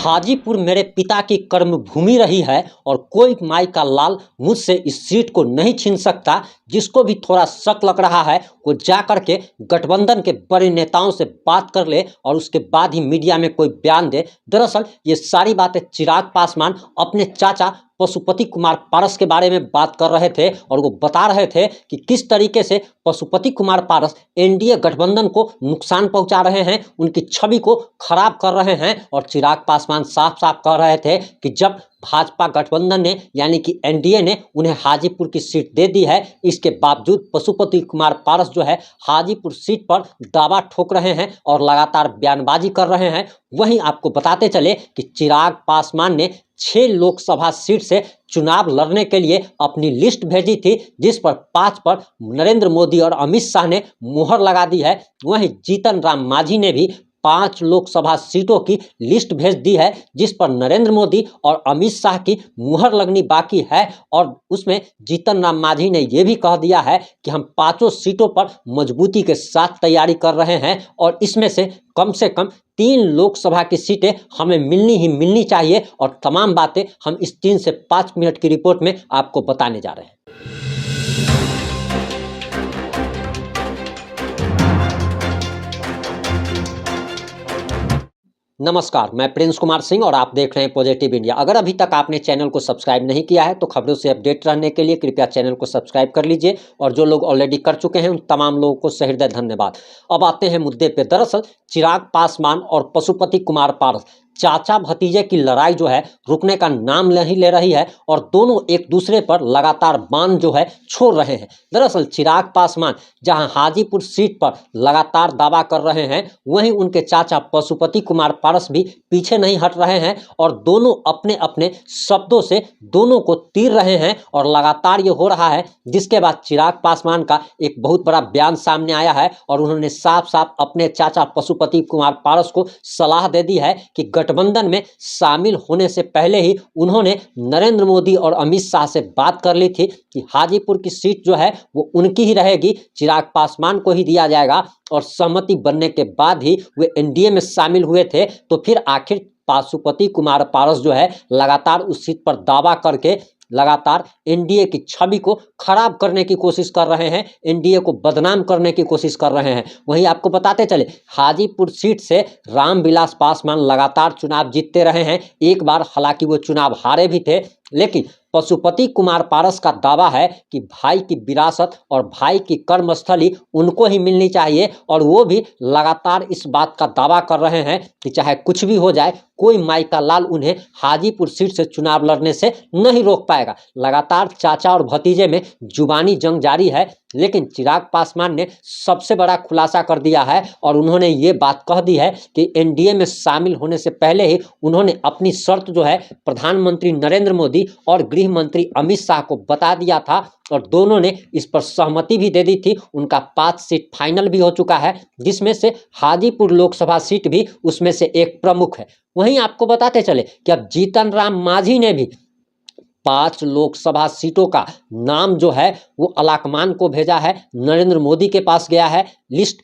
हाजीपुर मेरे पिता की कर्मभूमि रही है और कोई माई का लाल मुझसे इस सीट को नहीं छीन सकता। जिसको भी थोड़ा शक लग रहा है वो जा कर के गठबंधन के बड़े नेताओं से बात कर ले और उसके बाद ही मीडिया में कोई बयान दे। दरअसल ये सारी बातें चिराग पासवान अपने चाचा पशुपति कुमार पारस के बारे में बात कर रहे थे और वो बता रहे थे कि किस तरीके से पशुपति कुमार पारस एनडीए गठबंधन को नुकसान पहुंचा रहे हैं, उनकी छवि को खराब कर रहे हैं। और चिराग पासवान साफ साफ कह रहे थे कि जब भाजपा गठबंधन ने यानी कि एनडीए ने उन्हें हाजीपुर की सीट दे दी है, इसके बावजूद पशुपति कुमार पारस जो है हाजीपुर सीट पर दावा ठोक रहे हैं और लगातार बयानबाजी कर रहे हैं। वहीं आपको बताते चले कि चिराग पासवान ने 6 लोकसभा सीट से चुनाव लड़ने के लिए अपनी लिस्ट भेजी थी, जिस पर 5 पर नरेंद्र मोदी और अमित शाह ने मुहर लगा दी है। वहीं जीतन राम मांझी ने भी 5 लोकसभा सीटों की लिस्ट भेज दी है, जिस पर नरेंद्र मोदी और अमित शाह की मुहर लगनी बाकी है। और उसमें जीतन राम मांझी ने यह भी कह दिया है कि हम 5 सीटों पर मजबूती के साथ तैयारी कर रहे हैं और इसमें से कम 3 लोकसभा की सीटें हमें मिलनी ही मिलनी चाहिए। और तमाम बातें हम इस 3 से 5 मिनट की रिपोर्ट में आपको बताने जा रहे हैं। नमस्कार, मैं प्रिंस कुमार सिंह और आप देख रहे हैं पॉजिटिव इंडिया। अगर अभी तक आपने चैनल को सब्सक्राइब नहीं किया है तो खबरों से अपडेट रहने के लिए कृपया चैनल को सब्सक्राइब कर लीजिए और जो लोग ऑलरेडी कर चुके हैं उन तमाम लोगों को सहृदय धन्यवाद। अब आते हैं मुद्दे पे। दरअसल चिराग पासवान और पशुपति कुमार पारस चाचा भतीजे की लड़ाई जो है रुकने का नाम नहीं ले रही है और दोनों एक दूसरे पर लगातार बाण जो है छोड़ रहे हैं। दरअसल चिराग पासवान जहां हाजीपुर सीट पर लगातार दावा कर रहे हैं, वहीं उनके चाचा पशुपति कुमार पारस भी पीछे नहीं हट रहे हैं और दोनों अपने अपने शब्दों से दोनों को तीर रहे हैं। और लगातार ये हो रहा है, जिसके बाद चिराग पासवान का एक बहुत बड़ा बयान सामने आया है और उन्होंने साफ साफ अपने चाचा पशुपति कुमार पारस को सलाह दे दी है कि गठबंधन में शामिल होने से पहले ही उन्होंने नरेंद्र मोदी और अमित शाह से बात कर ली थी कि हाजीपुर की सीट जो है वो उनकी ही रहेगी, चिराग पासवान को ही दिया जाएगा। और सहमति बनने के बाद ही वे एनडीए में शामिल हुए थे। तो फिर आखिर पशुपति कुमार पारस जो है लगातार उस सीट पर दावा करके लगातार एनडीए की छवि को खराब करने की कोशिश कर रहे हैं, एनडीए को बदनाम करने की कोशिश कर रहे हैं। वहीं आपको बताते चले हाजीपुर सीट से रामविलास पासवान लगातार चुनाव जीतते रहे हैं। एक बार हालांकि वो चुनाव हारे भी थे, लेकिन पशुपति कुमार पारस का दावा है कि भाई की विरासत और भाई की कर्मस्थली उनको ही मिलनी चाहिए। और वो भी लगातार इस बात का दावा कर रहे हैं कि चाहे कुछ भी हो जाए, कोई माई का लाल उन्हें हाजीपुर सीट से चुनाव लड़ने से नहीं रोक पाएगा। लगातार चाचा और भतीजे में जुबानी जंग जारी है, लेकिन चिराग पासवान ने सबसे बड़ा खुलासा कर दिया है और उन्होंने ये बात कह दी है कि एनडीए में शामिल होने से पहले ही उन्होंने अपनी शर्त जो है प्रधानमंत्री नरेंद्र मोदी और गृह मंत्री अमित शाह को बता दिया था और दोनों ने इस पर सहमति भी दे दी थी। उनका 5 सीट फाइनल भी हो चुका है, जिसमें से हाजीपुर लोकसभा सीट भी उसमें से एक प्रमुख है। वहीं आपको बताते चले कि अब जीतन राम मांझी ने भी 5 लोकसभा सीटों का नाम जो है वो अलाकमान को भेजा है। नरेंद्र मोदी के पास गया है लिस्ट,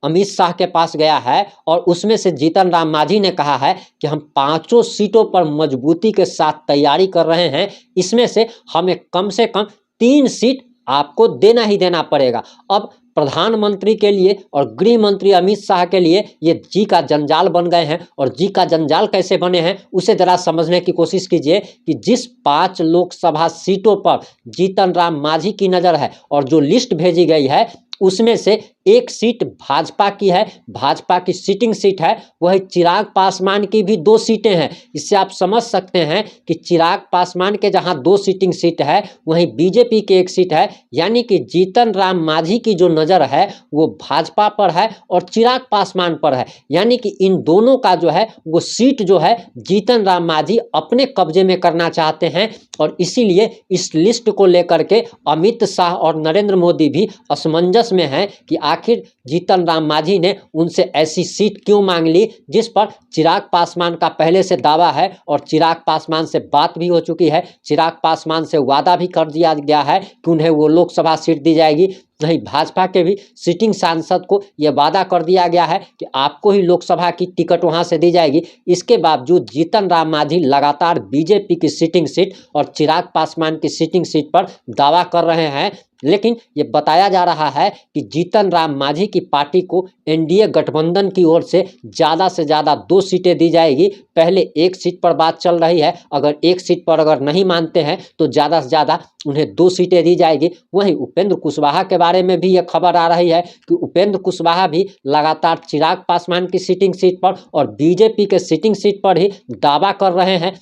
अमित शाह के पास गया है और उसमें से जीतन राम मांझी ने कहा है कि हम 5 सीटों पर मजबूती के साथ तैयारी कर रहे हैं, इसमें से हमें कम से कम 3 सीट आपको देना ही देना पड़ेगा। अब प्रधानमंत्री के लिए और गृह मंत्री अमित शाह के लिए ये जी का जंजाल बन गए हैं। और जी का जंजाल कैसे बने हैं उसे जरा समझने की कोशिश कीजिए कि जिस 5 लोकसभा सीटों पर जीतन राम मांझी की नज़र है और जो लिस्ट भेजी गई है उसमें से एक सीट भाजपा की है, भाजपा की सिटिंग सीट है। वही चिराग पासवान की भी 2 सीटें हैं। इससे आप समझ सकते हैं कि चिराग पासवान के जहां 2 सिटिंग सीट है, वहीं बीजेपी की 1 सीट है। यानी कि जीतन राम मांझी की जो नज़र है वो भाजपा पर है और चिराग पासवान पर है। यानी कि इन दोनों का जो है वो सीट जो है जीतन राम मांझी अपने कब्जे में करना चाहते हैं और इसीलिए इस लिस्ट को लेकर के अमित शाह और नरेंद्र मोदी भी असमंजस विवश में हैं कि आखिर जीतन राम मांझी ने उनसे ऐसी सीट क्यों मांग ली जिस पर चिराग पासवान का पहले से दावा है और चिराग पासवान से बात भी हो चुकी है। चिराग पासवान से वादा भी कर दिया गया है कि उन्हें वो लोकसभा सीट दी जाएगी। वहीं भाजपा के भी सिटिंग सांसद को यह वादा कर दिया गया है कि आपको ही लोकसभा की टिकट वहां से दी जाएगी। इसके बावजूद जीतन राम मांझी लगातार बीजेपी की सिटिंग सीट और चिराग पासवान की सिटिंग सीट पर दावा कर रहे हैं, लेकिन ये बताया जा रहा है कि जीतन राम मांझी की पार्टी को एनडीए गठबंधन की ओर से ज़्यादा 2 सीटें दी जाएगी। पहले 1 सीट पर बात चल रही है, अगर 1 सीट पर अगर नहीं मानते हैं तो ज़्यादा से ज़्यादा उन्हें 2 सीटें दी जाएगी। वहीं उपेंद्र कुशवाहा के बारे में भी यह खबर आ रही है कि उपेंद्र कुशवाहा भी लगातार चिराग पासवान की सिटिंग सीट पर और बीजेपी के सिटिंग सीट पर ही दावा कर रहे हैं।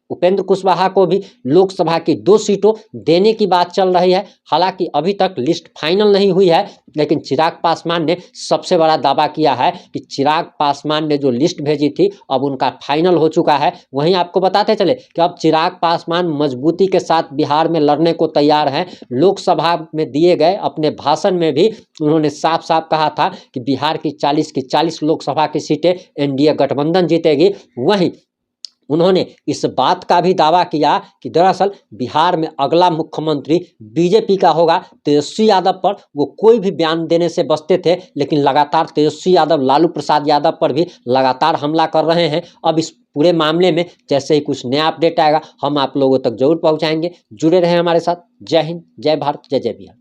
उपेंद्र कुशवाहा को भी लोकसभा की 2 सीटों देने की बात चल रही है। हालांकि अभी तक लिस्ट फाइनल नहीं हुई है, लेकिन चिराग पासवान ने सबसे बड़ा दावा किया है कि चिराग पासवान ने जो लिस्ट भेजी थी अब उनका फाइनल हो चुका है। वहीं आपको बताते चले कि अब चिराग पासवान मजबूती के साथ बिहार में लड़ने को तैयार हैं। लोकसभा में दिए गए अपने भाषण में भी उन्होंने साफ साफ कहा था कि बिहार की 40 लोकसभा की सीटें एनडीए गठबंधन जीतेगी। वहीं उन्होंने इस बात का भी दावा किया कि दरअसल बिहार में अगला मुख्यमंत्री बीजेपी का होगा। तेजस्वी यादव पर वो कोई भी बयान देने से बचते थे, लेकिन लगातार तेजस्वी यादव लालू प्रसाद यादव पर भी लगातार हमला कर रहे हैं। अब इस पूरे मामले में जैसे ही कुछ नया अपडेट आएगा हम आप लोगों तक जरूर पहुंचाएंगे। जुड़े रहें हमारे साथ। जय हिंद, जय भारत, जय जय बिहार।